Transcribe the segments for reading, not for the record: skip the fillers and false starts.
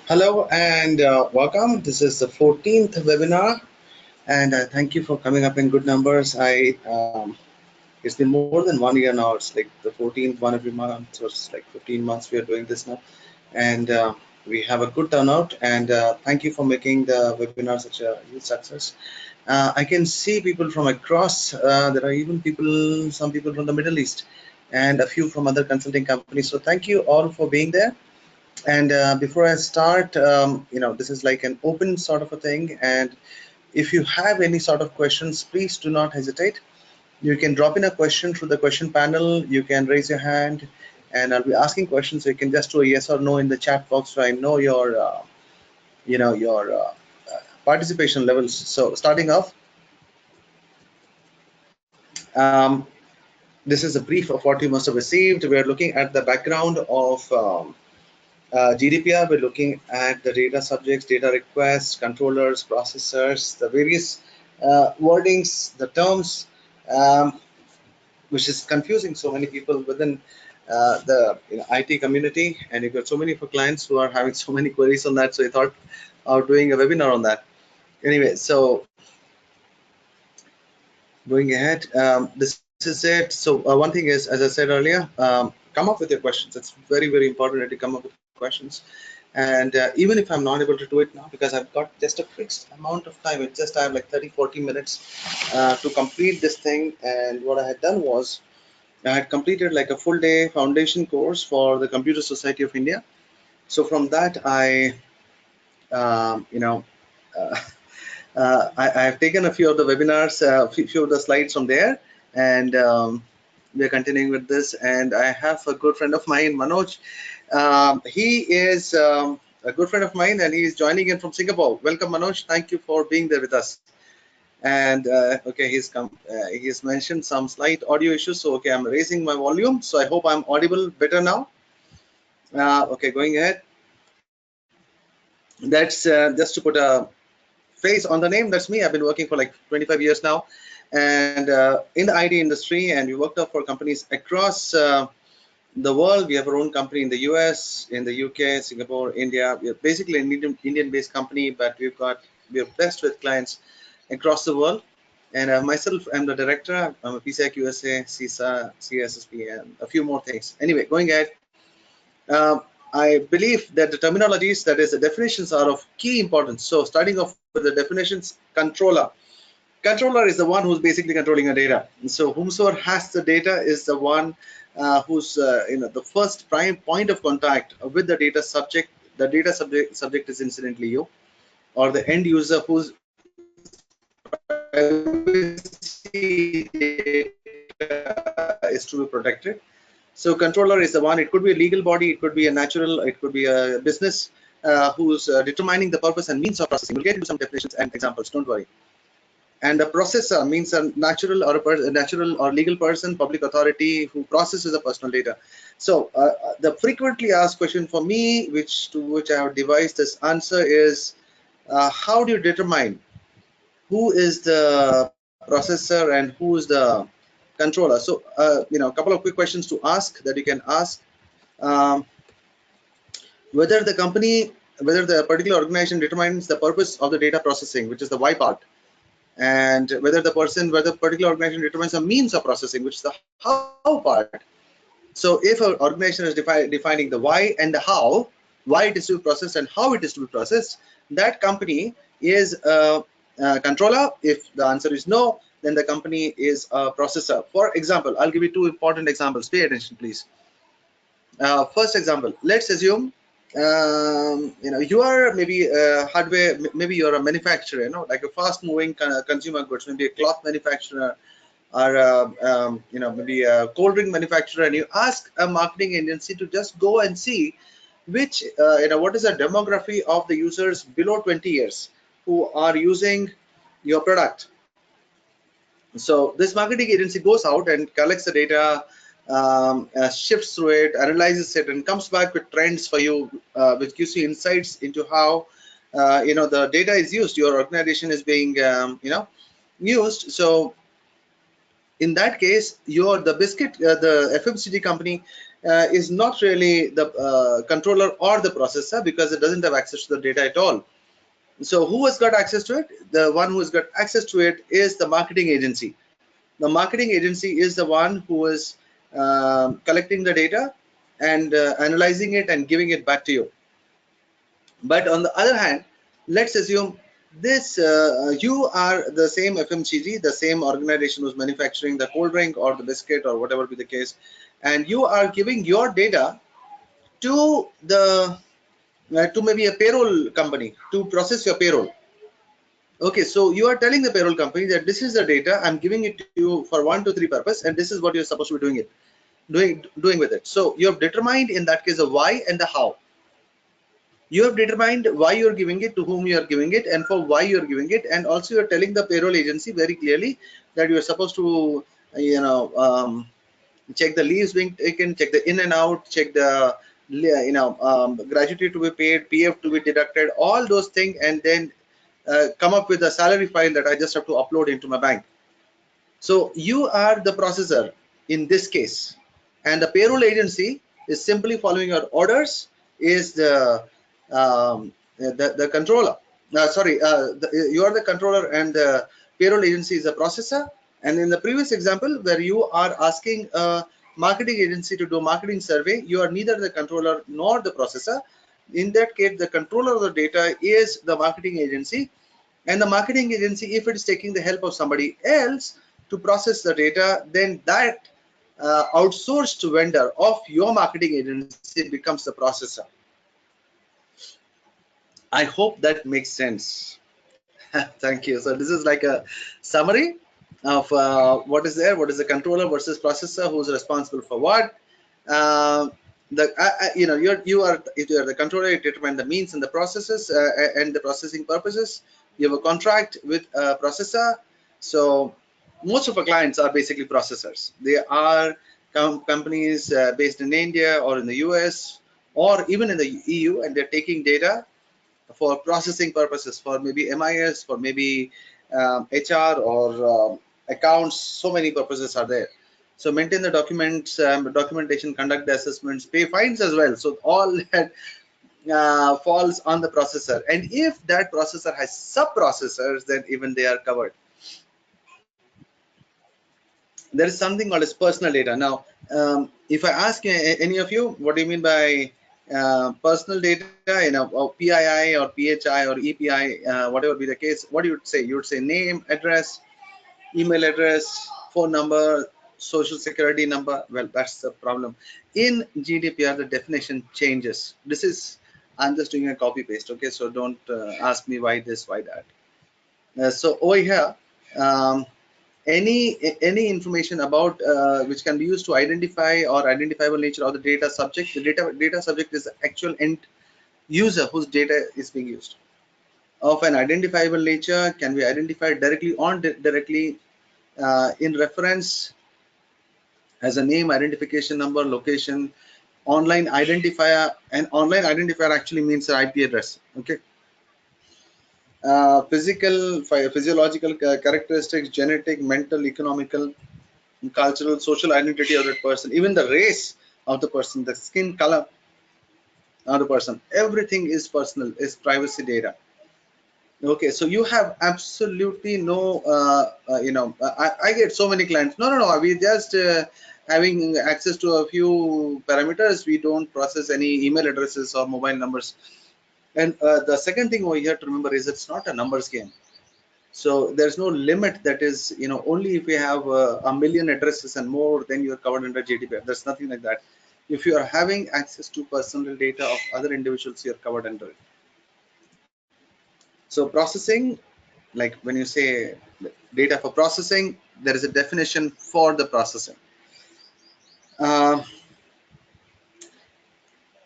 Hello and welcome. This is the 14th webinar, and thank you for coming up in good numbers. It's been more than 1 year now. It's like the 14th one every month, so it's like 15 months we are doing this now, and we have a good turnout. And thank you for making the webinar such a huge success. I can see people from across. There are even some people from the Middle East, and a few from other consulting companies. So thank you all for being there. And before I start, this is like an open sort of a thing. And if you have any sort of questions, please do not hesitate. You can drop in a question through the question panel. You can raise your hand, and I'll be asking questions. So you can just do a yes or no in the chat box, so I know your participation levels. So starting off, um, this is a brief of what you must have received. We're looking at the background of GDPR. We're looking at the data subjects, data requests, controllers, processors, the various wordings, the terms, um, which is confusing so many people within the IT community. And you've got so many of our clients who are having so many queries on that. So I thought of doing a webinar on that. Anyway, so going ahead, this is it. So one thing is, as I said earlier, come up with your questions. It's very, very important that you come up with questions. And even if I'm not able to do it now, because I've got just a fixed amount of time, it's just I have like 30-40 minutes to complete this thing. And what I had done was I had completed like a full day foundation course for the Computer Society of India. So from that, um, you know, uh, I have taken a few of the webinars, a few of the slides from there, and we're continuing with this. And I have a good friend of mine, Manoj. He is a good friend of mine, and he is joining in from Singapore. Welcome, Manoj. Thank you for being there with us. And okay, he's come. He's mentioned some slight audio issues. So okay, I'm raising my volume. So I hope I'm audible better now. Okay, going ahead. That's just to put a face on the name. That's me. I've been working for like 25 years now, and in the IT industry, and we worked up for companies across the world. We have our own company in the US, in the UK, Singapore, India. We are basically an Indian-based company, but we are blessed with clients across the world. And myself, I'm the director. I'm a PCI USA, CISA, CSSP, and a few more things. Anyway, going ahead. I believe that the terminologies, that is, the definitions, are of key importance. So starting off with the definitions, controller. Controller is the one who's basically controlling the data. And so whomsoever has the data is the one who's the first prime point of contact with the data subject. The data subject is incidentally you, or the end user whose privacy data is to be protected. So controller is the one. It could be a legal body, it could be a natural, it could be a business who's determining the purpose and means of processing. We'll get into some definitions and examples, don't worry. And a processor means a natural or legal person, public authority who processes the personal data. So the frequently asked question for me, to which I have devised this answer, is how do you determine who is the processor and who is the controller? So a couple of quick questions to ask that you can ask. Um, whether the particular organization determines the purpose of the data processing, which is the why part, and whether the particular organization determines the means of processing, which is the how part. So if an organization is defining the why and the how, why it is to be processed and how it is to be processed, that company is a controller. If the answer is no, then the company is a processor. For example, I'll give you two important examples. Pay attention, please. First example, let's assume you are maybe a hardware, maybe you're a manufacturer, like a fast-moving consumer goods, maybe a cloth manufacturer, or maybe a cold drink manufacturer, and you ask a marketing agency to just go and see which what is the demography of the users below 20 years who are using your product. So this marketing agency goes out and collects the data, shifts through it, analyzes it, and comes back with trends for you, which gives you insights into how the data is used, your organization is being used. So in that case, the FMCG company is not really the controller or the processor, because it doesn't have access to the data at all. So who has got access to it? The one who has got access to it is the marketing agency. The marketing agency is the one who is collecting the data and analyzing it and giving it back to you. But on the other hand, let's assume this you are the same FMCG, the same organization who's manufacturing the cold drink or the biscuit or whatever be the case, and you are giving your data to the to maybe a payroll company to process your payroll. Okay, so you are telling the payroll company that this is the data, I'm giving it to you for 1, 2, 3 purpose, and this is what you're supposed to be doing with it. So you have determined in that case the why and the how. You have determined why you're giving it, to whom you are giving it, and for why you're giving it, and also you're telling the payroll agency very clearly that you're supposed to, check the leaves being taken, check the in and out, check the gratuity to be paid, PF to be deducted, all those things, and then come up with a salary file that I just have to upload into my bank. So you are the processor in this case, and the payroll agency is simply following your orders, is the controller. You are the controller, and the payroll agency is the processor. And in the previous example, where you are asking a marketing agency to do a marketing survey, you are neither the controller nor the processor. In that case, the controller of the data is the marketing agency, and the marketing agency, if it is taking the help of somebody else to process the data, then that outsourced vendor of your marketing agency becomes the processor. I hope that makes sense. Thank you. So this is like a summary of what is there, what is the controller versus processor, who's responsible for what. You are, if you are the controller, you determine the means and the processes and the processing purposes. You have a contract with a processor. So most of our clients are basically processors. They are companies based in India or in the US or even in the EU, and they're taking data for processing purposes, for maybe MIS, for maybe HR or accounts. So many purposes are there. So maintain the documents, documentation, conduct the assessments, pay fines as well. So all that falls on the processor. And if that processor has sub-processors, then even they are covered. There is something called as personal data. Now, if I ask any of you, what do you mean by personal data, or PII or PHI or EPI, whatever be the case, what do you say? You would say name, address, email address, phone number, social security number. Well, that's the problem. In GDPR, the definition changes. This is, I'm just doing a copy paste, okay? So don't ask me why this, why that. So over here, any information about which can be used to identify or identifiable nature of the data subject. The data subject is the actual end user whose data is being used. Of an identifiable nature can be identified directly or indirectly in reference as a name, identification number, location, online identifier. And online identifier actually means an IP address. Okay. Physiological characteristics, genetic, mental, economical, cultural, social identity of that person, even the race of the person, the skin color of the person, everything is personal, is privacy data. Okay, so you have absolutely no, I get so many clients. No, we just having access to a few parameters. We don't process any email addresses or mobile numbers. And the second thing over here to remember is it's not a numbers game. So there's no limit that is, only if you have a million addresses and more, then you're covered under GDPR. There's nothing like that. If you are having access to personal data of other individuals, you're covered under it. So processing, like when you say data for processing, there is a definition for the processing.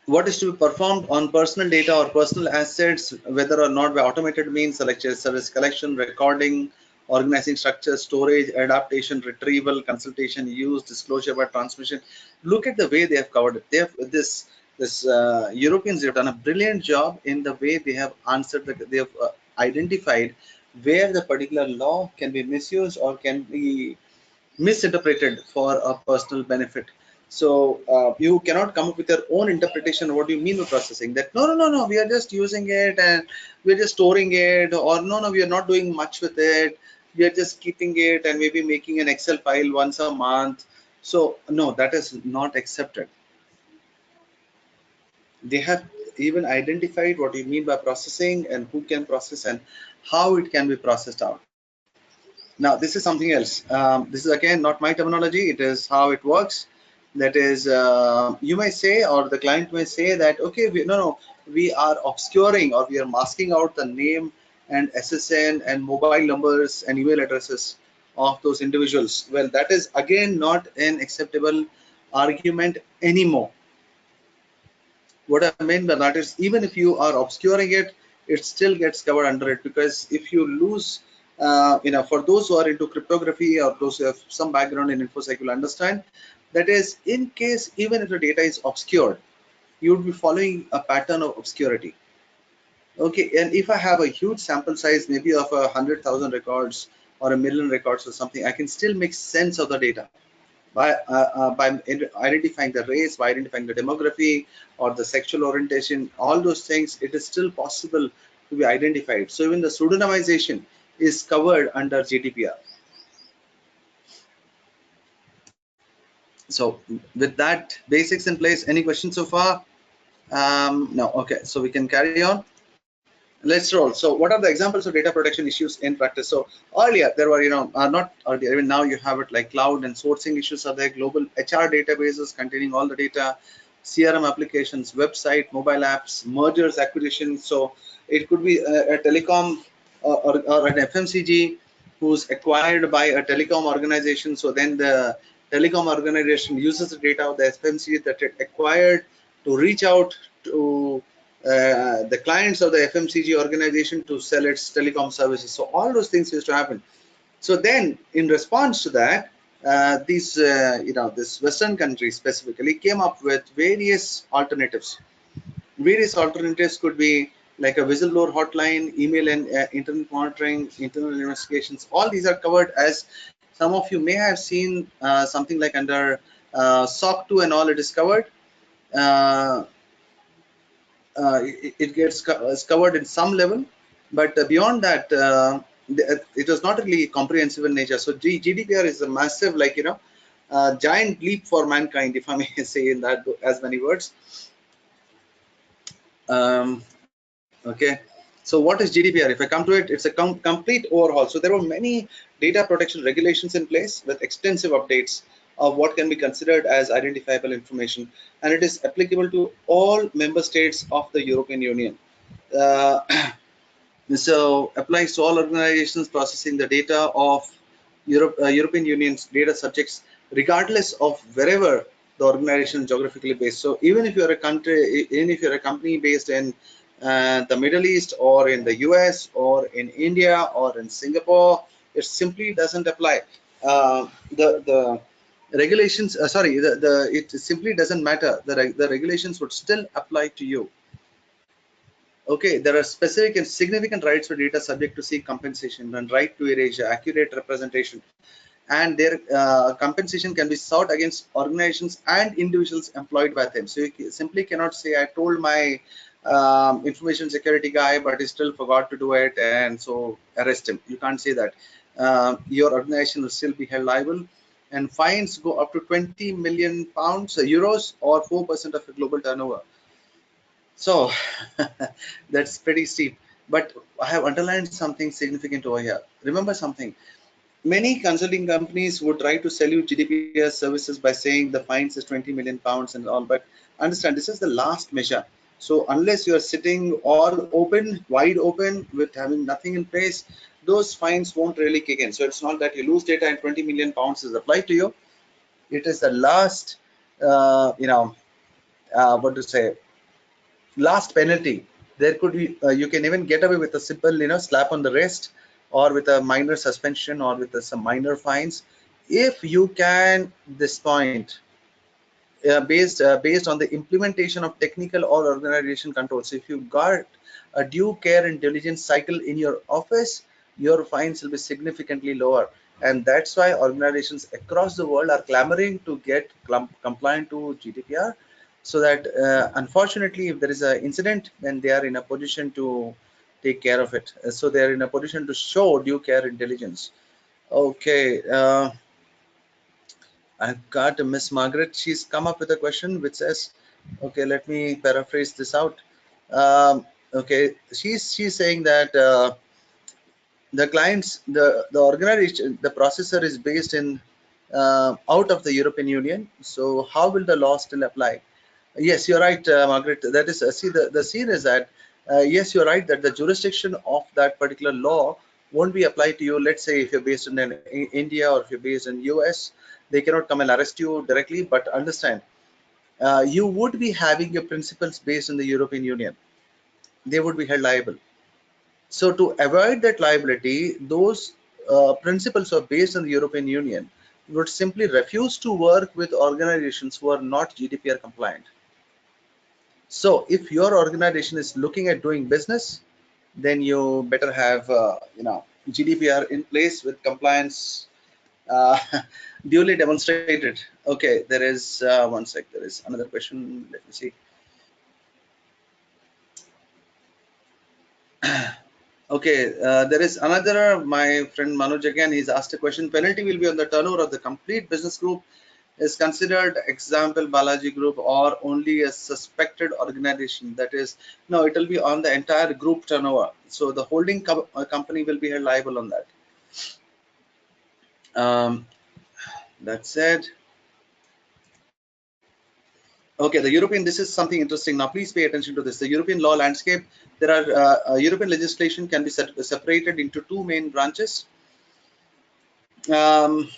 What is to be performed on personal data or personal assets, whether or not by automated means such as service collection, recording, organizing structure, storage, adaptation, retrieval, consultation, use, disclosure by transmission. Look at the way they have covered it. They have this Europeans have done a brilliant job in the way they have answered. They have identified where the particular law can be misused or can be misinterpreted for a personal benefit. So you cannot come up with your own interpretation of what you mean by processing. That no, we are just using it and we are just storing it, or no, we are not doing much with it. We are just keeping it and maybe making an Excel file once a month. So no, that is not accepted. They have even identified what you mean by processing and who can process and how it can be processed out. Now, this is something else. This is again not my terminology. It is how it works. That is, you may say, or the client may say that, okay, no, we are obscuring or we are masking out the name and SSN and mobile numbers and email addresses of those individuals. Well, that is again not an acceptable argument anymore. What I mean by that is, even if you are obscuring it, it still gets covered under it, because if you lose, for those who are into cryptography or those who have some background in infosec will understand that is, in case even if the data is obscured, you would be following a pattern of obscurity. Okay, and if I have a huge sample size, maybe of 100,000 records or 1,000,000 records or something, I can still make sense of the data by identifying the race, by identifying the demography or the sexual orientation, all those things. It is still possible to be identified. So even the pseudonymization is covered under GDPR. So with that basics in place, any questions so far? No. Okay, so we can carry on. Let's roll. So what are the examples of data protection issues in practice? So earlier there were, not earlier, even now you have it like cloud and sourcing issues are there, global HR databases containing all the data, CRM applications, website, mobile apps, mergers, acquisitions. So it could be a telecom or an FMCG who's acquired by a telecom organization. So then the telecom organization uses the data of the FMCG that it acquired to reach out to the clients of the FMCG organization to sell its telecom services. So all those things used to happen. So then, in response to that, this Western countries specifically came up with various alternatives. Various alternatives could be like a whistleblower hotline, email and internet monitoring, internal investigations. All these are covered, as some of you may have seen something like under SOC 2 and all. It is covered. Uh, it gets covered in some level, but beyond that, it was not really comprehensive in nature. So GDPR is a massive, giant leap for mankind, if I may say in that as many words. Okay, so what is GDPR? If I come to it, it's a complete overhaul. So there were many data protection regulations in place with extensive updates of what can be considered as identifiable information, and it is applicable to all member states of the European Union. Uh, so applies to all organizations processing the data of European Union's data subjects, regardless of wherever the organization is geographically based. So even if you're a country, even if you're a company based in the Middle East or in the US or in India or in Singapore, it simply doesn't apply. The regulations, it simply doesn't matter. The regulations would still apply to you. Okay, there are specific and significant rights for data subject to seek compensation and right to erasure, accurate representation, and their compensation can be sought against organizations and individuals employed by them. So you simply cannot say, I told my information security guy, but he still forgot to do it, and so arrest him. You can't say that. Your organization will still be held liable, and fines go up to 20 million pounds, euros, or 4% of the global turnover. So that's pretty steep. But I have underlined something significant over here. Remember something. Many consulting companies would try to sell you GDPR services by saying the fines is 20 million pounds and all. But understand, this is the last measure. So unless you are sitting all open, wide open, with having nothing in place, those fines won't really kick in. So it's not that you lose data and 20 million pounds is applied to you. It is the last, what to say, last penalty. There could be, you can even get away with a simple, slap on the wrist, or with a minor suspension, or with some minor fines, if you can this point, based on the implementation of technical or organization controls. So if you got a due care and diligence cycle in your office, your fines will be significantly lower. and that's why organizations across the world are clamoring to get compliant to GDPR, so that unfortunately, if there is an incident, then they are in a position to take care of it. So they are in a position to show due care and diligence. Okay, I've got Miss Margaret. She's come up with a question which says, okay, let me paraphrase this out. Okay, she's saying that the clients, the organization, the processor is based in out of the European Union. So how will the law still apply? Yes, you're right, Margaret. That is, see, the scene is that, yes, you're right that the jurisdiction of that particular law won't be applied to you. Let's say if you're based in India or if you're based in US, they cannot come and arrest you directly. But understand, you would be having your principles based in the European Union. They would be held liable. So to avoid that liability, those principles are based on the European Union would simply refuse to work with organizations who are not GDPR compliant. So if your organization is looking at doing business, then you better have GDPR in place with compliance uh, duly demonstrated. Okay, there is one sec. There is another question. Let me see. Okay, there is another. My friend Manoj again. He's asked a question. Penalty will be on the turnover of the complete business group. Is considered example Balaji Group or only a suspected organization? That is, no, it will be on the entire group turnover. So the holding company will be held liable on that. That said, okay, the European, this is something interesting. Now, please pay attention to this. The European law landscape, there are European legislation can be separated into two main branches. Um,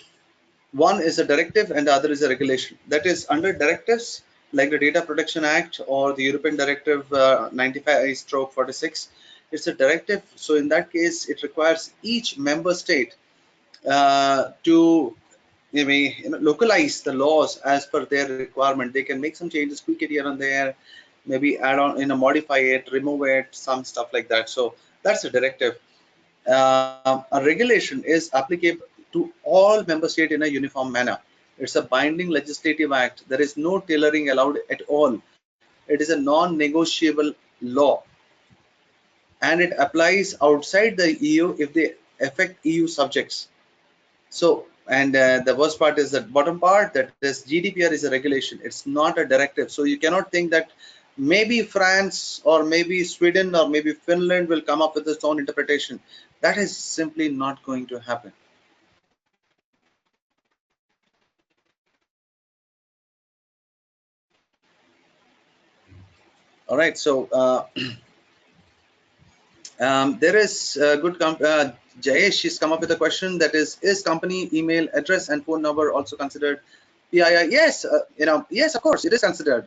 One is a directive and the other is a regulation. That is, under directives like the Data Protection Act or the European Directive 95/46, it's a directive. So in that case, it requires each member state to localize the laws as per their requirement. They can make some changes, tweak it here and there, maybe add on, modify it, remove it, some stuff like that. So that's a directive. A regulation is applicable to all member states in a uniform manner. It's a binding legislative act. There is no tailoring allowed at all. It is a non-negotiable law, and it applies outside the EU if they affect EU subjects. So, and the worst part is the bottom part, that is GDPR is a regulation. It's not a directive. So you cannot think that maybe France or maybe Sweden or maybe Finland will come up with its own interpretation. That is simply not going to happen. All right. So there is good Jayesh has come up with a question, that is company email address and phone number also considered PII? Yes, yes, of course, it is considered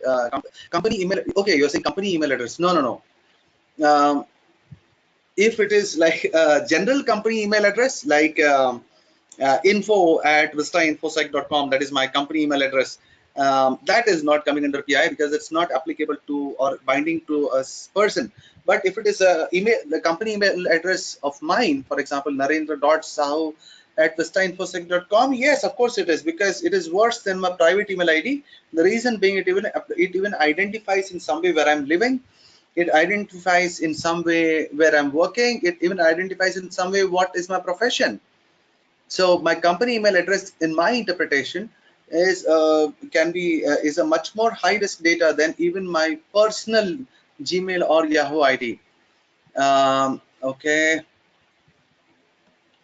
company email. Okay, you're saying company email address. No, no, no. If it is like a general company email address, like info@vistainfosec.com, that is my company email address, that is not coming under PI because it's not applicable to or binding to a person. But if it is a email, the company email address of mine, for example, narendra.sahu@vistainfosec.com, yes, of course it is, because it is worse than my private email ID. The reason being, it even identifies in some way where I'm living. It identifies in some way where I'm working. It even identifies in some way what is my profession. So my company email address, in my interpretation, is can be is a much more high risk data than even my personal Gmail or Yahoo ID. Okay,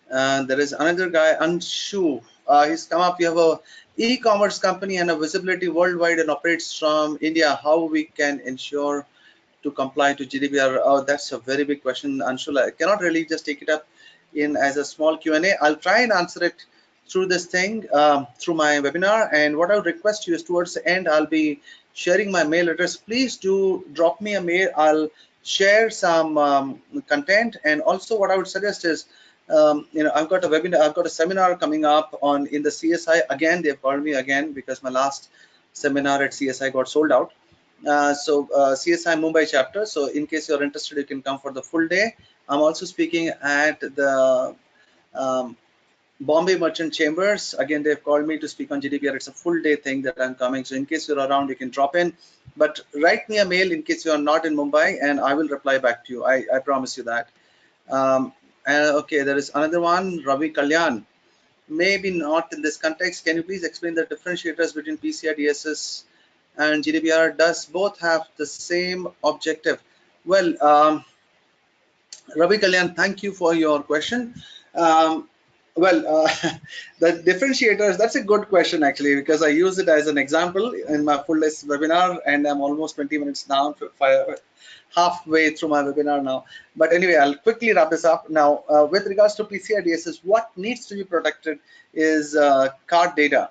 there is another guy, Anshu. He's come up. We have a e-commerce company and a visibility worldwide and operates from India. How we can ensure to comply to GDPR? Oh, that's a very big question, Anshul. I cannot really just take it up in as a small Q&A. I'll try and answer it through this thing, through my webinar. And what I would request you is, towards the end, I'll be sharing my mail address. Please do drop me a mail. I'll share some content. And also what I would suggest is, I've got a webinar, I've got a seminar coming up on in the CSI. Again, they've called me again because my last seminar at CSI got sold out. CSI Mumbai chapter. So in case you're interested, you can come for the full day. I'm also speaking at the Bombay Merchant Chambers, again, they've called me to speak on GDPR. It's a full day thing that I'm coming. So in case you're around, you can drop in. But write me a mail in case you're not in Mumbai, and I will reply back to you. I promise you that. Um, okay, there is another one, Ravi Kalyan. Maybe not in this context. Can you please explain the differentiators between PCI DSS and GDPR? Does both have the same objective? Well, Ravi Kalyan, thank you for your question. Um, the differentiators, that's a good question actually, because I use it as an example in my full list webinar, and I'm almost 20 minutes now, halfway through my webinar now. But anyway, I'll quickly wrap this up. Now, with regards to PCI DSS, what needs to be protected is card data,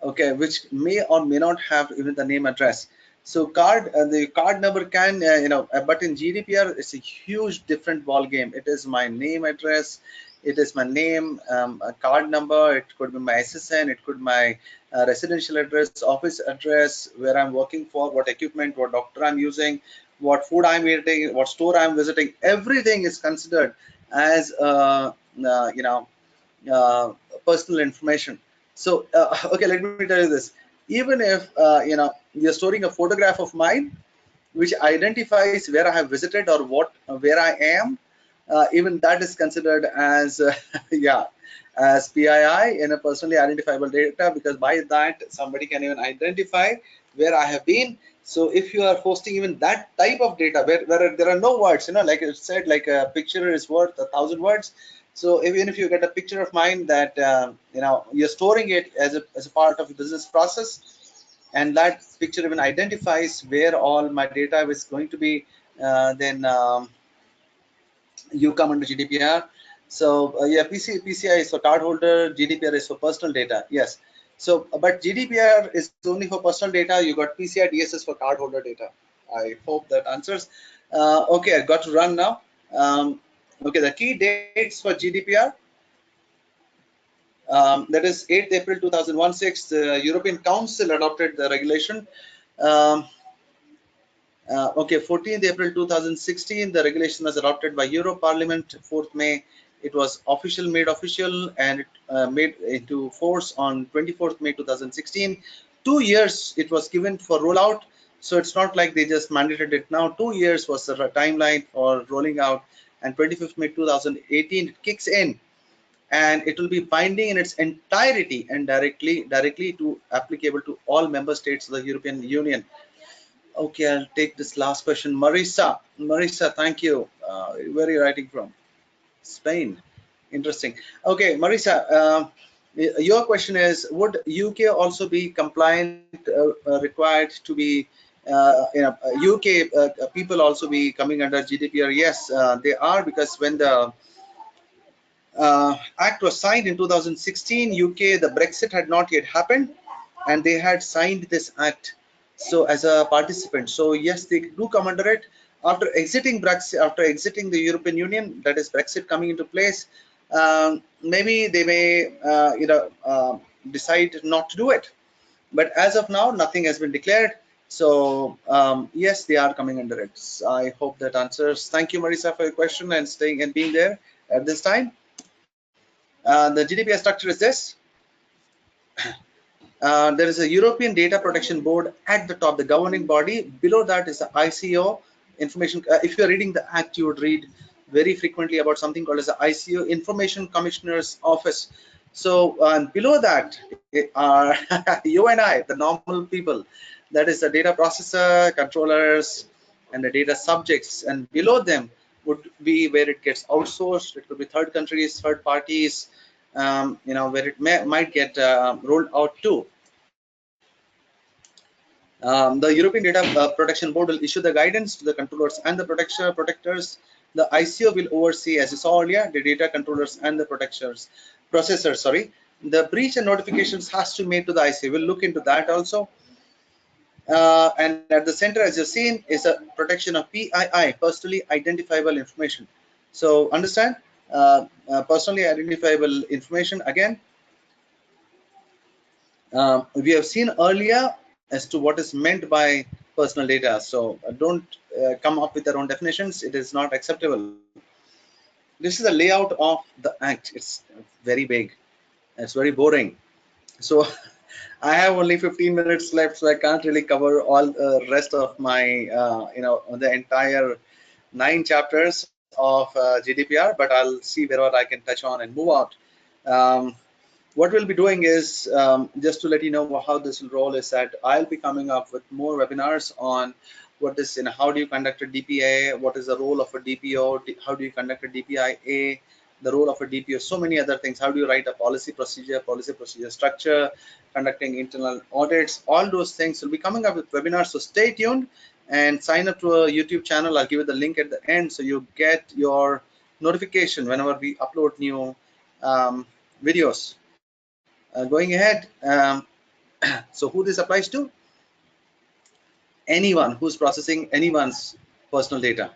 okay, which may or may not have even the name address. So the card number can but in GDPR it's a huge different ball game. It is my name address, it is my name, a card number, it could be my SSN, it could be my residential address, office address, where I'm working for, what equipment, what doctor I'm using, what food I'm eating, what store I'm visiting. Everything is considered as uh, personal information. So okay, let me tell you this. Even if you're storing a photograph of mine which identifies where I have visited or where I am, even that is considered as yeah, as PII, in a personally identifiable data, because by that somebody can even identify where I have been. So if you are posting even that type of data where there are no words, like it said, like a picture is worth 1,000 words. So even if you get a picture of mine that you're storing it as a part of the business process, and that picture even identifies where all my data is going to be, then you come under GDPR. So yeah, PCI is for cardholder, GDPR is for personal data. Yes. So, but GDPR is only for personal data. You got PCI DSS for cardholder data. I hope that answers. Okay, I got to run now. Okay, the key dates for GDPR. That is 8th April 2016. The European Council adopted the regulation. Um, okay, 14th April 2016, the regulation was adopted by Euro Parliament. 4th May, it was made official, and it made into force on 24th May 2016. 2 years it was given for rollout, so it's not like they just mandated it now. 2 years was the timeline for rolling out, and 25th May 2018 it kicks in, and it will be binding in its entirety and directly to applicable to all member states of the European Union. Okay, I'll take this last question. Marisa, thank you. Where are you writing from? Spain. Interesting. Okay, Marisa, your question is, would UK also be compliant, required to be, UK people also be coming under GDPR? Yes, they are, because when the Act was signed in 2016, UK, the Brexit had not yet happened, and they had signed this act, so as a participant. So yes, they do come under it. After exiting Brexit, after exiting the European Union, that is Brexit coming into place, maybe they may decide not to do it. But as of now, nothing has been declared. So yes, they are coming under it. I hope that answers. Thank you, Marisa, for your question and staying and being there at this time. The GDPR structure is this. There is a European Data Protection Board at the top, the governing body. Below that is the ICO information. If you are reading the act, you would read very frequently about something called as the ICO, Information Commissioner's Office. So below that are you and I, the normal people. That is the data processor, controllers, and the data subjects. And below them would be where it gets outsourced. It could be third countries, third parties, where it might get rolled out to. The European Data Protection Board will issue the guidance to the controllers and the protectors. The ICO will oversee, as you saw earlier, the data controllers and the processors. Sorry, the breach and notifications has to be made to the ICO. We'll look into that also. And at the center, as you've seen, is a protection of PII, personally identifiable information. So understand, personally identifiable information again. We have seen earlier as to what is meant by personal data. So don't come up with their own definitions. It is not acceptable. this is the layout of the act. It's very big. It's very boring. So I have only 15 minutes left, so I can't really cover all the rest of my, the entire 9 chapters of GDPR. But I'll see wherever I can touch on and move out. Um, what we'll be doing is, just to let you know how this will roll, is that I'll be coming up with more webinars on what is, how do you conduct a DPIA, what is the role of a DPO, how do you conduct a DPIA, the role of a DPO, so many other things. How do you write a policy procedure structure, conducting internal audits, all those things will be coming up with webinars. So stay tuned and sign up to a YouTube channel. I'll give you the link at the end so you get your notification whenever we upload new videos. Going ahead, so who this applies to? Anyone who's processing anyone's personal data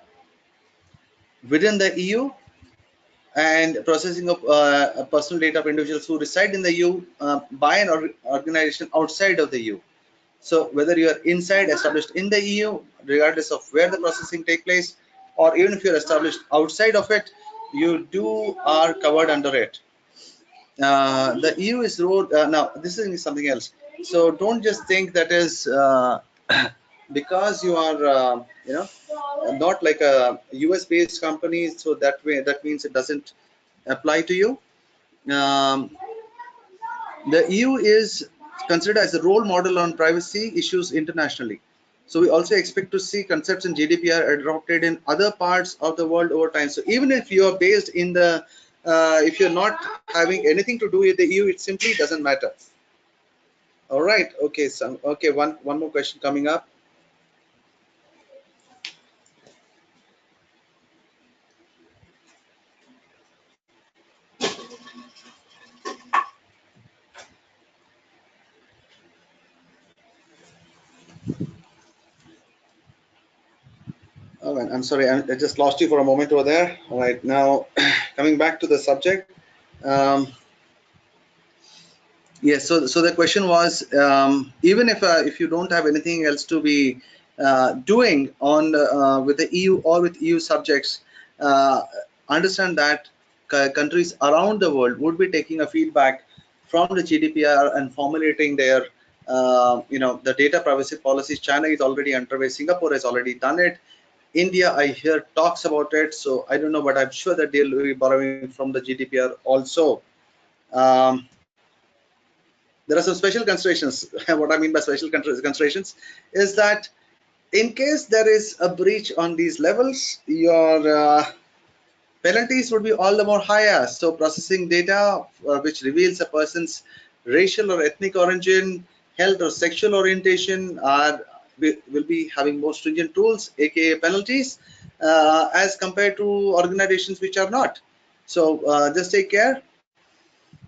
within the EU and processing of personal data of individuals who reside in the EU by an organization outside of the EU. So whether you are inside, established in the EU, regardless of where the processing take place, or even if you're established outside of it, you are covered under it. The EU is ruled. Now this is something else. So don't just think that is because you are not like a US based company, so that means it doesn't apply to you. The EU is considered as a role model on privacy issues internationally. So we also expect to see concepts in GDPR adopted in other parts of the world over time. So even if you are based in the, if you're not having anything to do with the EU, it simply doesn't matter. All right. Okay. So okay. One more question coming up. Oh, man, I'm sorry. I just lost you for a moment over there. All right. Now, coming back to the subject. Um, Yes, so the question was, even if you don't have anything else to be doing on with the EU or with EU subjects, uh, understand that countries around the world would be taking a feedback from the GDPR and formulating their the data privacy policies. China is already underway. Singapore has already done it. India, I hear talks about it. So I don't know, but I'm sure that they'll be borrowing from the GDPR also. Um, there are some special considerations. What I mean by special considerations is that in case there is a breach on these levels, your penalties would be all the more higher. So processing data which reveals a person's racial or ethnic origin, health or sexual orientation will be having more stringent rules, aka penalties, as compared to organizations which are not. So just take care.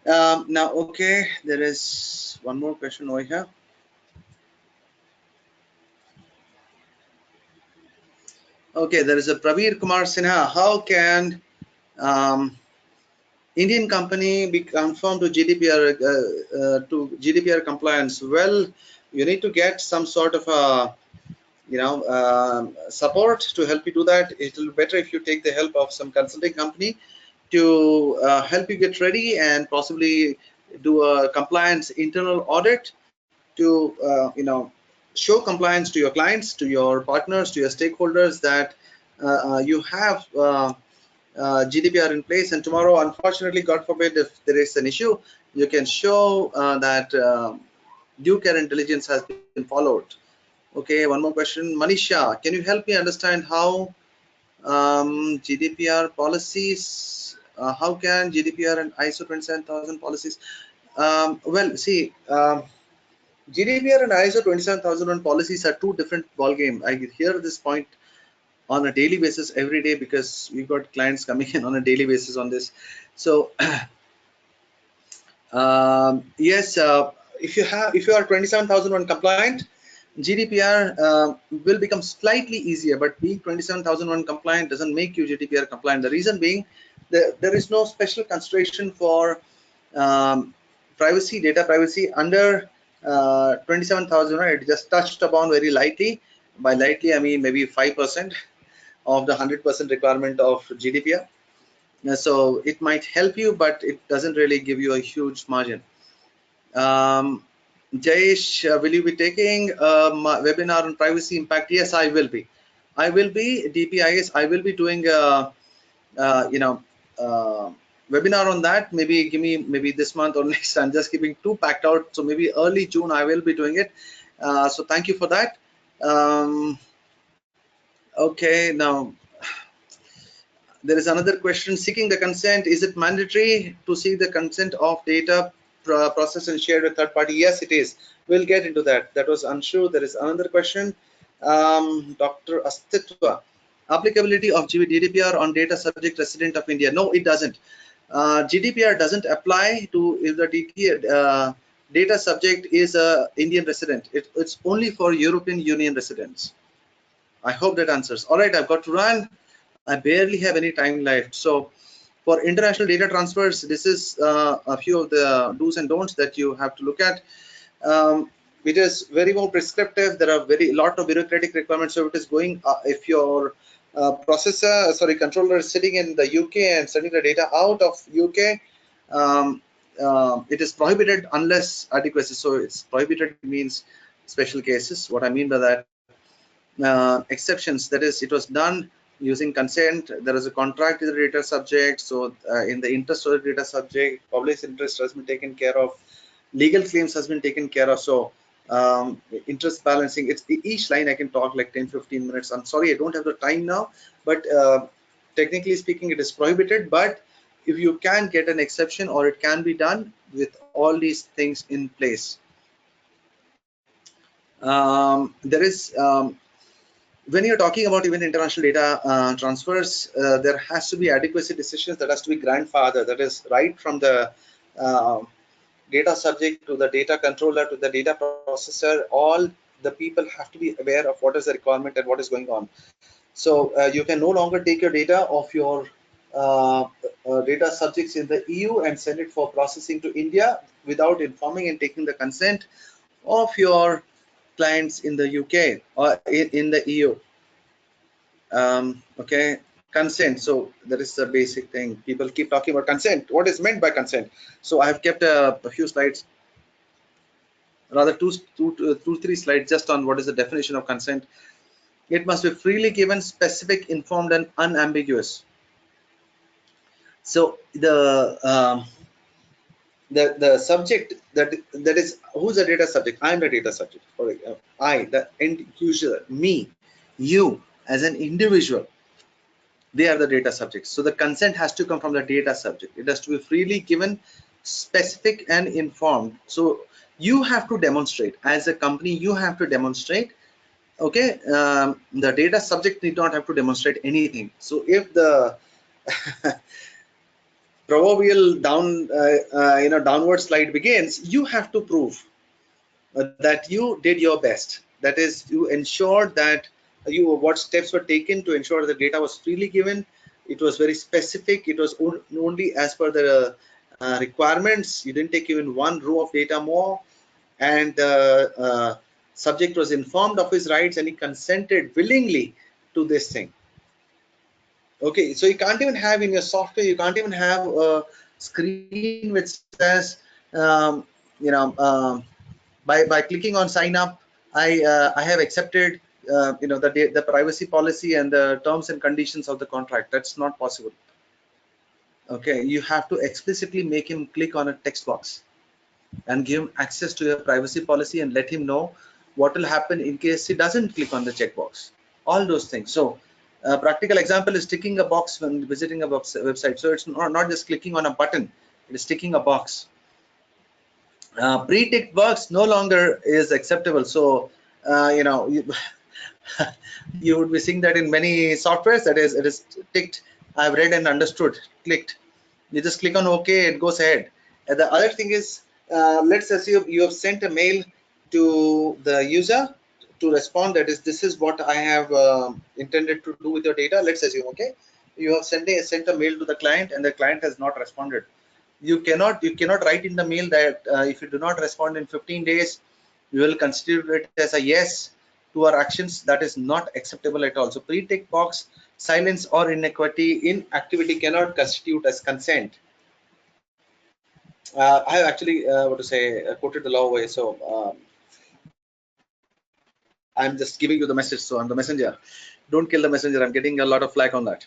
Now, okay, there is one more question over here. Okay, there is a Praveer Kumar Sinha. How can Indian company be conformed to GDPR compliance? Well, you need to get some sort of a support to help you do that. It will be better if you take the help of some consulting company to help you get ready and possibly do a compliance internal audit to show compliance to your clients, to your partners, to your stakeholders that you have GDPR in place, and tomorrow, unfortunately, God forbid, if there is an issue, you can show that due care and diligence has been followed. Okay, one more question. Manisha, can you help me understand how GDPR policies, how can GDPR and ISO 27000 policies? Well, see, GDPR and ISO 27001 policies are two different ballgame. I hear this point on a daily basis every day because we've got clients coming in on a daily basis on this. So yes, if you are 27001 compliant, GDPR will become slightly easier, but being 27001 compliant doesn't make you GDPR compliant. The reason being there is no special consideration for data privacy under 27000. It just touched upon very lightly. By lightly, I mean maybe 5% of the 100% requirement of GDPR. So it might help you, but it doesn't really give you a huge margin. Jayesh, will you be taking a webinar on privacy impact? Yes, I will be. I will be DPIS. I will be doing you know uh, webinar on that. Maybe give me maybe this month or next. I'm just keeping two packed out, so maybe early June I will be doing it. So thank you for that. Okay, now there is another question. Seeking the consent, is it mandatory to seek the consent of data processed and shared with third party? Yes, it is. We'll get into that. That was unsure. There is another question. Dr. Astitwa, applicability of GDPR on data subject resident of India? No, it doesn't. GDPR doesn't apply to if the data subject is a Indian resident. It's only for European Union residents. I hope that answers. All right, I've got to run. I barely have any time left. So for international data transfers, this is a few of the do's and don'ts that you have to look at. It is very more prescriptive. There are very lot of bureaucratic requirements. So it is going, if your controller is sitting in the UK and sending the data out of UK, it is prohibited unless adequacy. So it's prohibited means special cases. What I mean by that, exceptions, that is, it was done using consent. There is a contract with the data subject, so in the interest of the data subject, public interest has been taken care of, legal claims has been taken care of. So interest balancing, it's each line I can talk like 10-15 minutes. I'm sorry, I don't have the time now, but technically speaking it is prohibited. But if you can get an exception, or it can be done with all these things in place. There is when you're talking about even international data transfers, there has to be adequacy decisions that has to be grandfather. That is right from the data subject to the data controller to the data processor. All the people have to be aware of what is the requirement and what is going on. So you can no longer take your data of your data subjects in the EU and send it for processing to India without informing and taking the consent of your clients in the UK or in the EU. Okay, consent. So that is the basic thing. People keep talking about consent. What is meant by consent? So I have kept a few slides, rather two, three slides just on what is the definition of consent. It must be freely given, specific, informed, and unambiguous. So the subject that is, who's the data subject? I'm the data subject. For I, the end user, me, you as an individual, they are the data subjects. So the consent has to come from the data subject. It has to be freely given, specific, and informed. So you have to demonstrate, as a company, you have to demonstrate. Okay, the data subject need not have to demonstrate anything. So if the proverbial downward slide begins, you have to prove that you did your best. That is, you ensured that what steps were taken to ensure the data was freely given. It was very specific. It was only as per the requirements. You didn't take even one row of data more, and the subject was informed of his rights and he consented willingly to this thing. Okay, so you can't even have in your software, you can't even have a screen which says, you know, by clicking on sign up, I have accepted the privacy policy and the terms and conditions of the contract. That's not possible. Okay, you have to explicitly make him click on a text box and give him access to your privacy policy and let him know what will happen in case he doesn't click on the checkbox. All those things. So practical example is ticking a box when visiting a website. So it's not just clicking on a button, it is ticking a box. Pre-ticked box no longer is acceptable. So you would be seeing that in many softwares, that is, it is ticked, I've read and understood, clicked. You just click on OK, it goes ahead. And the other thing is, let's assume you have sent a mail to the user to respond, that is, this is what I have intended to do with your data. Let's assume, okay, you have sent a mail to the client and the client has not responded. You cannot write in the mail that if you do not respond in 15 days, we will consider it as a yes to our actions. That is not acceptable at all. So pre-tick box silence or inequity in activity cannot constitute as consent. I have actually what to say quoted the law away, so I'm just giving you the message. So I'm the messenger. Don't kill the messenger. I'm getting a lot of flack on that.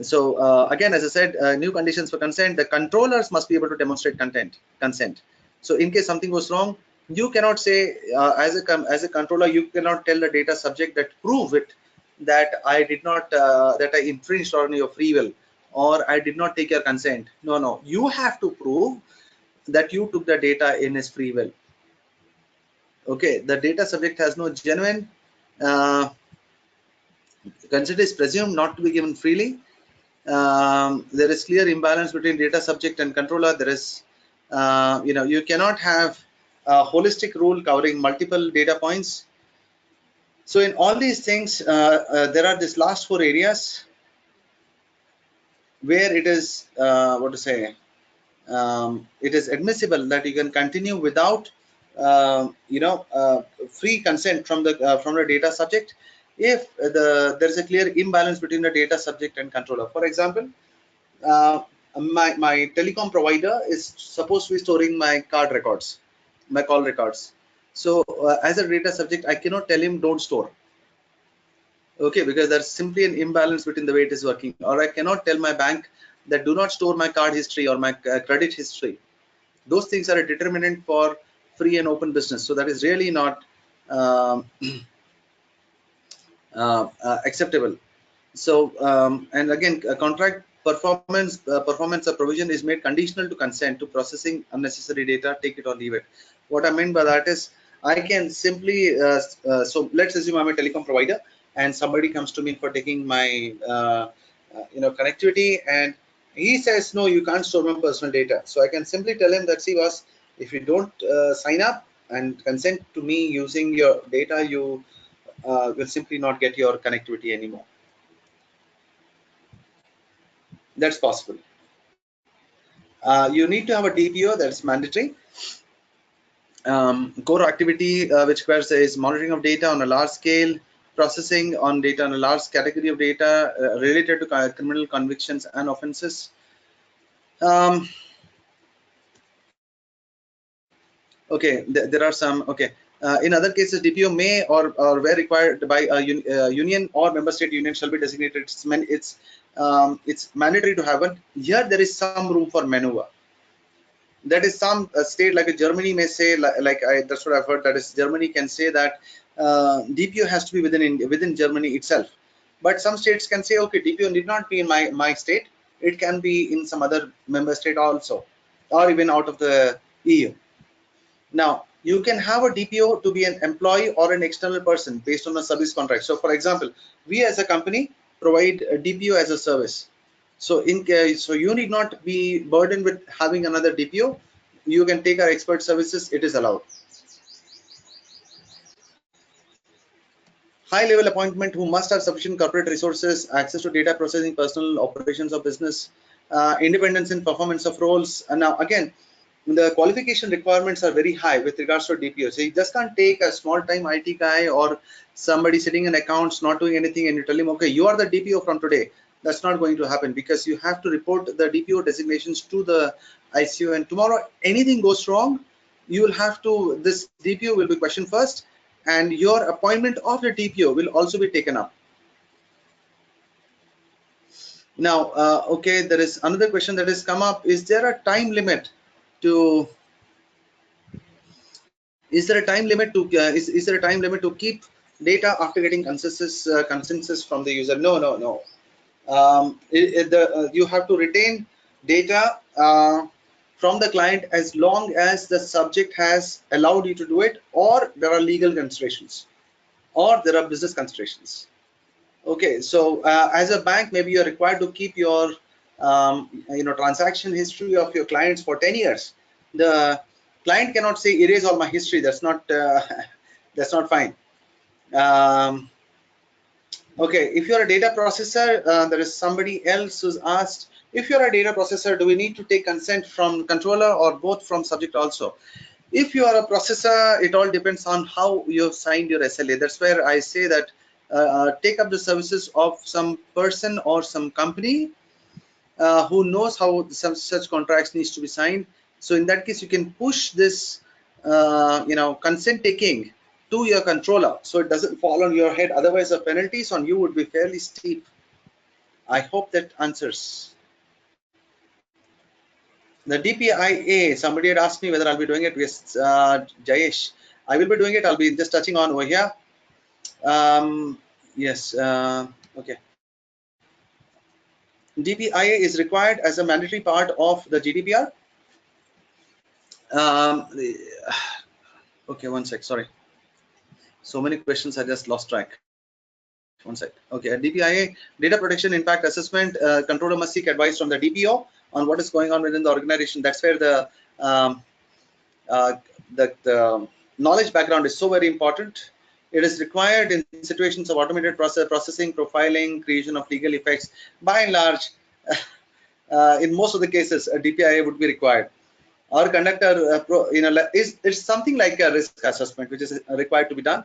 So again, as I said, new conditions for consent. The controllers must be able to demonstrate consent. So in case something goes wrong, you cannot say as a controller, you cannot tell the data subject that prove it that I did not that I infringed on your free will or I did not take your consent. No, no, you have to prove that you took the data in his free will. Okay, the data subject has no genuine consent is presumed not to be given freely. There is clear imbalance between data subject and controller. There is, you cannot have a holistic rule covering multiple data points. So in all these things, there are these last four areas where it is, what to say, it is admissible that you can continue without, free consent from the data subject if there is a clear imbalance between the data subject and controller. For example, uh, my telecom provider is supposed to be storing my card records, my call records. So as a data subject, I cannot tell him don't store. Okay, because there's simply an imbalance between the way it is working. Or I cannot tell my bank that do not store my card history or my credit history. Those things are a determinant for free and open business. So that is really not um, acceptable. So and again, contract performance or provision is made conditional to consent to processing unnecessary data. Take it or leave it. What I meant by that is I can simply so let's assume I'm a telecom provider and somebody comes to me for taking my connectivity, and he says no, you can't store my personal data. So I can simply tell him that, see boss, if you don't sign up and consent to me using your data, you will simply not get your connectivity anymore. That's possible. You need to have a DPO, that's mandatory. Core activity which requires is monitoring of data on a large scale, processing on data on a large category of data related to criminal convictions and offenses. Okay, there are some. Okay, in other cases, DPO may or where required by a union or member state union shall be designated. It's mandatory to have it. Here there is some room for maneuver. That is some state like a Germany may say, that's what I've heard, that is Germany can say that DPO has to be within Germany itself. But some states can say, okay, DPO need not be in my state. It can be in some other member state also, or even out of the EU. Now, you can have a DPO to be an employee or an external person based on a service contract. So, for example, we as a company provide a DPO as a service. So, in case, so you need not be burdened with having another DPO. You can take our expert services. It is allowed. High-level appointment who must have sufficient corporate resources, access to data processing, personal operations of business, independence in performance of roles. And now, again, the qualification requirements are very high with regards to DPO. So you just can't take a small-time IT guy or somebody sitting in accounts not doing anything and you tell him, okay, you are the DPO from today. That's not going to happen because you have to report the DPO designations to the ICO, and tomorrow anything goes wrong, you will have to, this DPO will be questioned first, and your appointment of the DPO will also be taken up. Now, okay, there is another question that has come up. Is there a time limit to is there a time limit to is there a time limit to keep data after getting consensus from the user? No, no, no. You have to retain data from the client as long as the subject has allowed you to do it, or there are legal considerations, or there are business considerations. Okay, so as a bank, maybe you're required to keep your transaction history of your clients for 10 years. The client cannot say erase all my history. That's not that's not fine. Okay, if you're a data processor, there is somebody else who's asked, if you're a data processor, do we need to take consent from controller or both from subject also? If you are a processor, it all depends on how you've signed your SLA. That's where I say that take up the services of some person or some company who knows how some such contracts needs to be signed. So in that case, you can push this, consent taking to your controller, so it doesn't fall on your head. Otherwise, the penalties on you would be fairly steep. I hope that answers. The DPIA, somebody had asked me whether I'll be doing it. Yes, Jayesh, I will be doing it. I'll be just touching on over here. Yes, okay. DPIA is required as a mandatory part of the GDPR. Okay, one sec, sorry. So many questions, I just lost track. One sec. Okay, DPIA, data protection impact assessment, controller must seek advice from the DPO on what is going on within the organization. That's where um, uh, the knowledge background is so very important. It is required in situations of automated processing, profiling, creation of legal effects. By and large, in most of the cases, a DPIA would be required. Or conduct a, it's something like a risk assessment, which is required to be done.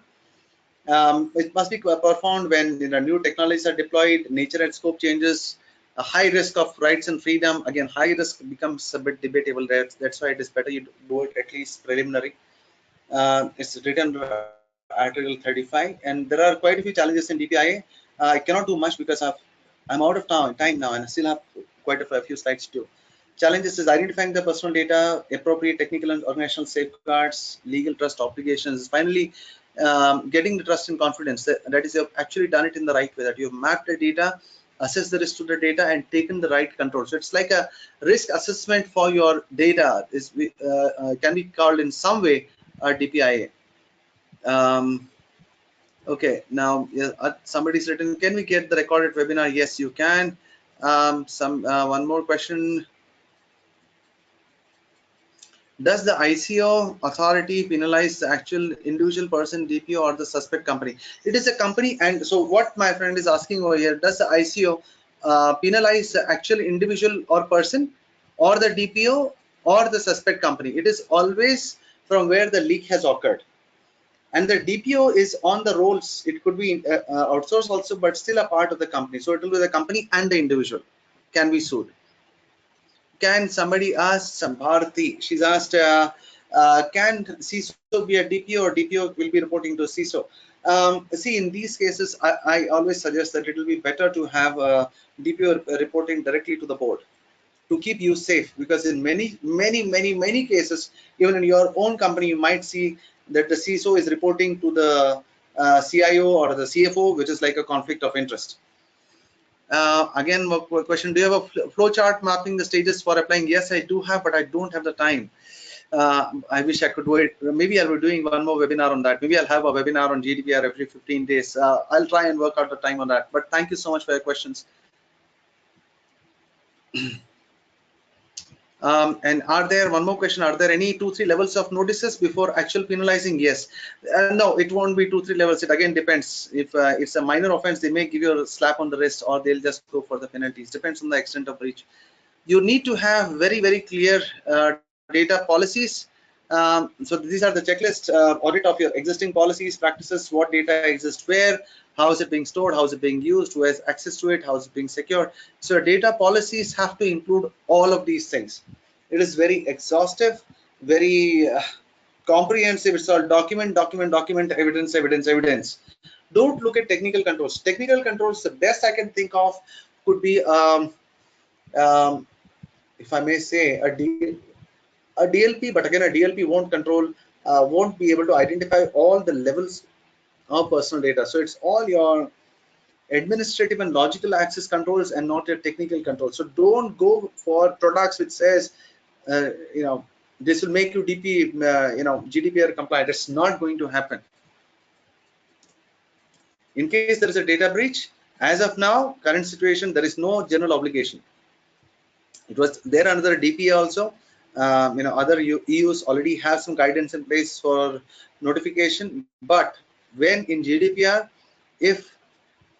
It must be performed when new technologies are deployed, nature and scope changes, a high risk of rights and freedom. Again, high risk becomes a bit debatable. That's why it is better you do it at least preliminary. It's written under Article 35, and there are quite a few challenges in DPIA. I cannot do much because I'm out of time now, and I still have quite a few slides too. Challenges is identifying the personal data, appropriate technical and organizational safeguards, legal trust obligations. Finally, getting the trust and confidence. That is, you've actually done it in the right way, that you've mapped the data, assessed the risk to the data, and taken the right control. So it's like a risk assessment for your data. Can be called in some way a DPIA. Okay, now somebody's written, can we get the recorded webinar? Yes, you can. One more question. Does the ICO authority penalize the actual individual person, DPO, or the suspect company? It is a company, and so what my friend is asking over here, does the ICO penalize the actual individual or person, or the DPO, or the suspect company? It is always from where the leak has occurred. And the DPO is on the rolls. It could be outsourced also, but still a part of the company. So it will be the company and the individual can be sued. Can somebody ask some Bharati? She's asked, can CISO be a DPO, or DPO will be reporting to CISO? See, in these cases, I always suggest that it will be better to have a DPO reporting directly to the board to keep you safe, because in many cases, even in your own company, you might see that the CISO is reporting to the CIO or the CFO, which is like a conflict of interest. Again, question, do you have a flow chart mapping the stages for applying? Yes, I do have, but I don't have the time. I wish I could do it. Maybe I'll be doing one more webinar on that. Maybe I'll have a webinar on GDPR every 15 days. I'll try and work out the time on that. But thank you so much for your questions. And are there, one more question, are there any 2-3 levels of notices before actual penalizing? Yes. No, it won't be 2-3 levels. It again depends. If it's a minor offense, they may give you a slap on the wrist, or they'll just go for the penalties. Depends on the extent of breach. You need to have very clear data policies. So these are the checklist, audit of your existing policies, practices, what data exists where, how is it being stored, how is it being used, who has access to it, how is it being secured. So data policies have to include all of these things. It is very exhaustive, very comprehensive. It's all document, evidence. Don't look at technical controls. Technical controls, the best I can think of could be if I may say, a DLP, but again, a DLP won't control, won't be able to identify all the levels of personal data. So it's all your administrative and logical access controls, and not your technical controls. So don't go for products which says, this will make you GDPR compliant. It's not going to happen. In case there is a data breach, as of now, current situation, there is no general obligation. It was there under the DPIA also. Other EUs already have some guidance in place for notification, but when in GDPR, if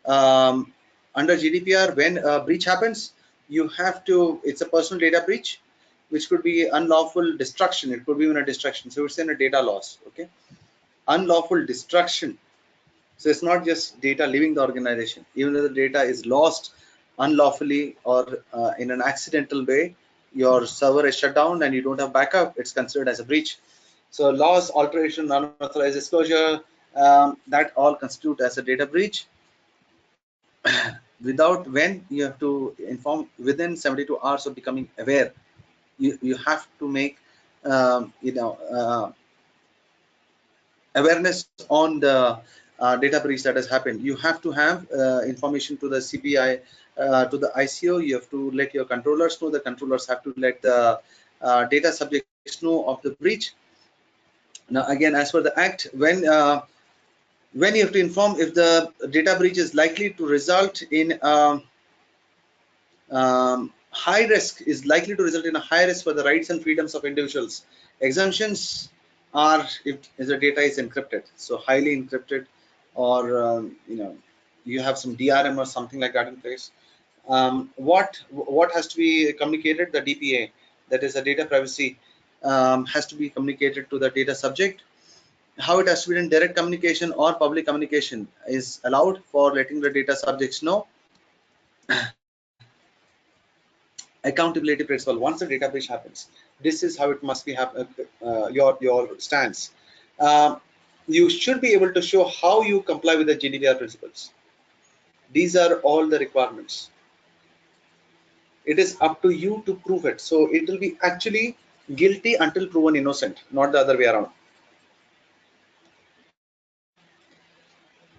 under GDPR, when a breach happens, you have to, it's a personal data breach, which could be unlawful destruction. It could be even a destruction. So it's in a data loss. Okay, unlawful destruction So it's not just data leaving the organization. Even if the data is lost unlawfully or in an accidental way, your server is shut down and you don't have backup, it's considered as a breach. So loss, alteration, unauthorized disclosure, that all constitute as a data breach. Without when you have to inform within 72 hours of becoming aware, you have to make awareness on the data breach that has happened. You have to have information to the CPI, to the ICO. You have to let your controllers know. The controllers have to let the data subjects know of the breach. Now, again, as per the Act, when you have to inform if the data breach is likely to result in high risk is likely to result in a high risk for the rights and freedoms of individuals. Exemptions are if the data is encrypted, so highly encrypted, or you have some DRM or something like that in place. What has to be communicated? The DPIA, that is the data privacy, has to be communicated to the data subject. How it has to be in direct communication or public communication is allowed for letting the data subjects know. Accountability principle. Once the data breach happens, this is how it must be happen. Your stance. You should be able to show how you comply with the GDPR principles. These are all the requirements. It is up to you to prove it. So it will be actually guilty until proven innocent, not the other way around.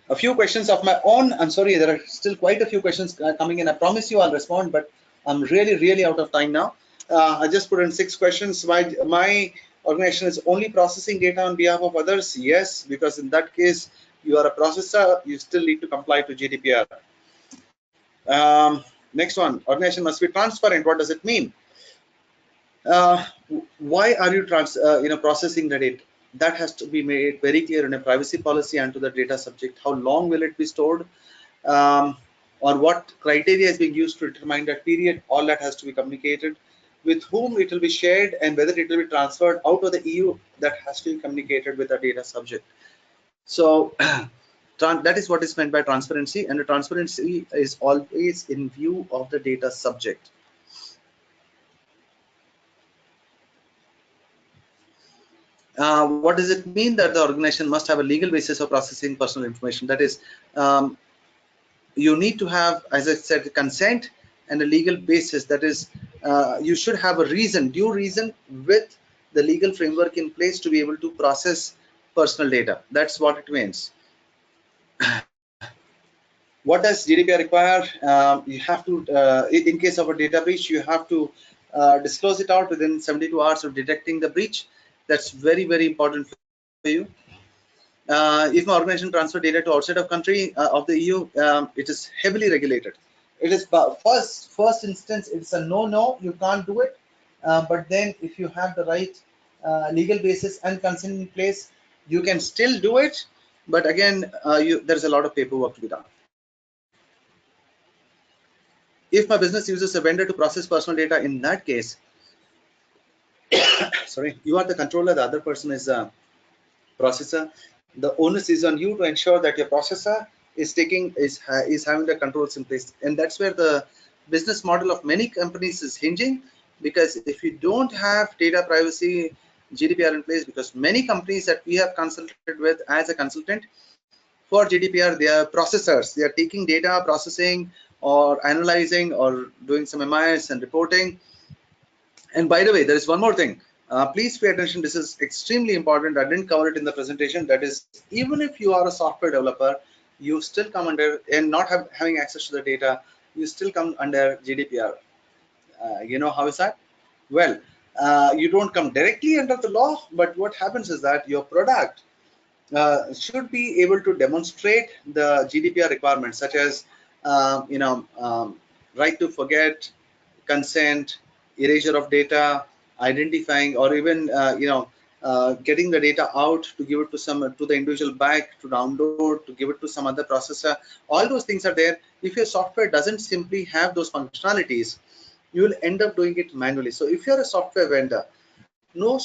A few questions of my own. I'm sorry, there are still quite a few questions coming in. I promise you I'll respond, but I'm really out of time now. I just put in 6 questions. My organization is only processing data on behalf of others. Yes, because in that case, you are a processor, you still need to comply to GDPR. Next one, organization must be transparent. What does it mean? Uh, why are you processing the data? That has to be made very clear in a privacy policy and to the data subject. How long will it be stored, or what criteria is being used to determine that period? All that has to be communicated. With whom it will be shared and whether it will be transferred out of the EU, that has to be communicated with the data subject. So that is what is meant by transparency, and the transparency is always in view of the data subject. What does it mean that the organization must have a legal basis of processing personal information? That is, you need to have, as I said, consent and a legal basis. That is, you should have a reason, due reason, with the legal framework in place to be able to process personal data. That's what it means. What does GDPR require? You have to, in case of a data breach, you have to disclose it out within 72 hours of detecting the breach. That's very important for you. If my organization transfer data to outside of country of the EU, it is heavily regulated. It is first instance, it's a no, you can't do it. But then if you have the right legal basis and consent in place, you can still do it. But again, there's a lot of paperwork to be done. If my business uses a vendor to process personal data, in that case, sorry, you are the controller, the other person is a processor. The onus is on you to ensure that your processor is having the controls in place, and that's where the business model of many companies is hinging. Because if you don't have data privacy GDPR in place, because many companies that we have consulted with as a consultant for GDPR, they are processors. They are taking data, processing or analyzing or doing some MIS and reporting. And by the way, there is one more thing. Please pay attention. This is extremely important. I didn't cover it in the presentation. That is, even if you are a software developer, you still come under, and not having access to the data, you still come under GDPR. You know how is that? Well, you don't come directly under the law, but what happens is that your product should be able to demonstrate the GDPR requirements, such as right to forget, consent, erasure of data, identifying, or even getting the data out to give it to the individual back to download, to give it to some other processor. All those things are there. If your software doesn't simply have those functionalities, you will end up doing it manually. So if you're a software vendor, no,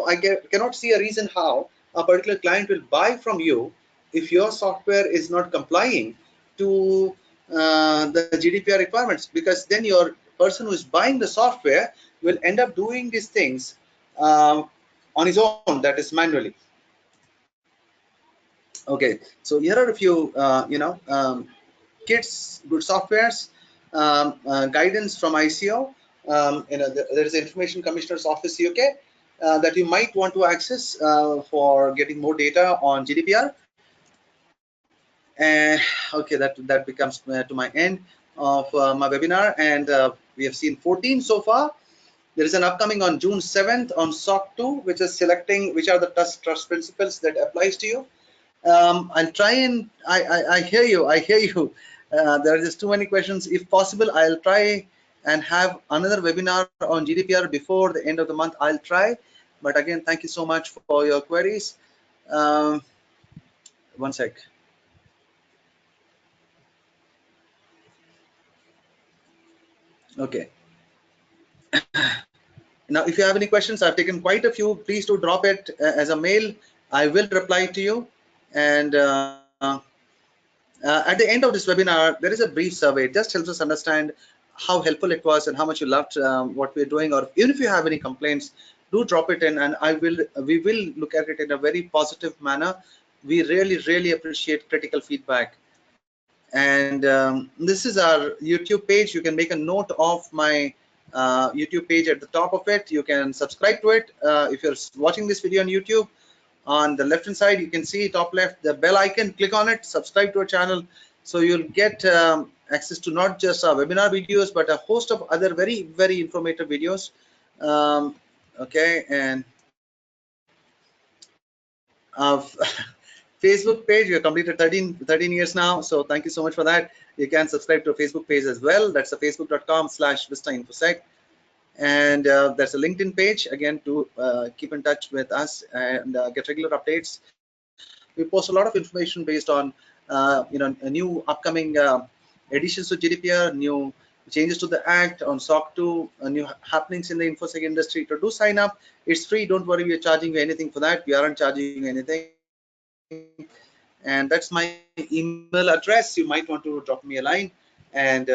I cannot see a reason how a particular client will buy from you if your software is not complying to the GDPR requirements, because then your person who is buying the software will end up doing these things on his own, that is manually. Okay, so here are a few kits, good softwares, guidance from ICO. There is Information Commissioner's Office UK that you might want to access for getting more data on GDPR. And okay, that becomes to my end of my webinar, and we have seen 14 so far. There is an upcoming on June 7th on SOC 2, which is selecting which are the trust principles that applies to you. I'll try and I hear you. There are just too many questions. If possible, I'll try and have another webinar on GDPR before the end of the month. I'll try. But again, thank you so much for your queries. One sec. Okay. Now, if you have any questions, I've taken quite a few. Please do drop it as a mail. I will reply to you. And at the end of this webinar, there is a brief survey. It just helps us understand how helpful it was and how much you loved what we're doing. Or even if you have any complaints, do drop it in, and we will look at it in a very positive manner. We really appreciate critical feedback. And this is our YouTube page. You can make a note of my YouTube page at the top of it. You can subscribe to it. If you're watching this video on YouTube, on the left hand side, you can see top left the bell icon. Click on it, subscribe to our channel, so you'll get access to not just our webinar videos, but a host of other very informative videos. Okay, and Facebook page, we have completed 13 years now, so thank you so much for that. You can subscribe to a Facebook page as well. That's a facebook.com/VistaInfosec. And there's a LinkedIn page again to keep in touch with us and get regular updates. We post a lot of information based on a new upcoming additions to GDPR, new changes to the act, on SOC 2, new happenings in the infosec industry. To do sign up, it's free. Don't worry, we are charging you anything for that. We aren't charging you anything. And that's my email address. You might want to drop me a line, and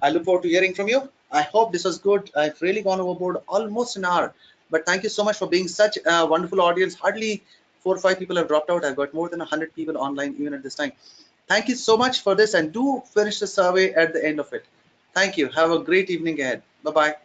I look forward to hearing from you. I hope this was good. I've really gone overboard almost an hour, but thank you so much for being such a wonderful audience. Hardly 4 or 5 people have dropped out. I've got more than 100 people online even at this time. Thank you so much for this, and do finish the survey at the end of it. Thank you. Have a great evening ahead. Bye-bye.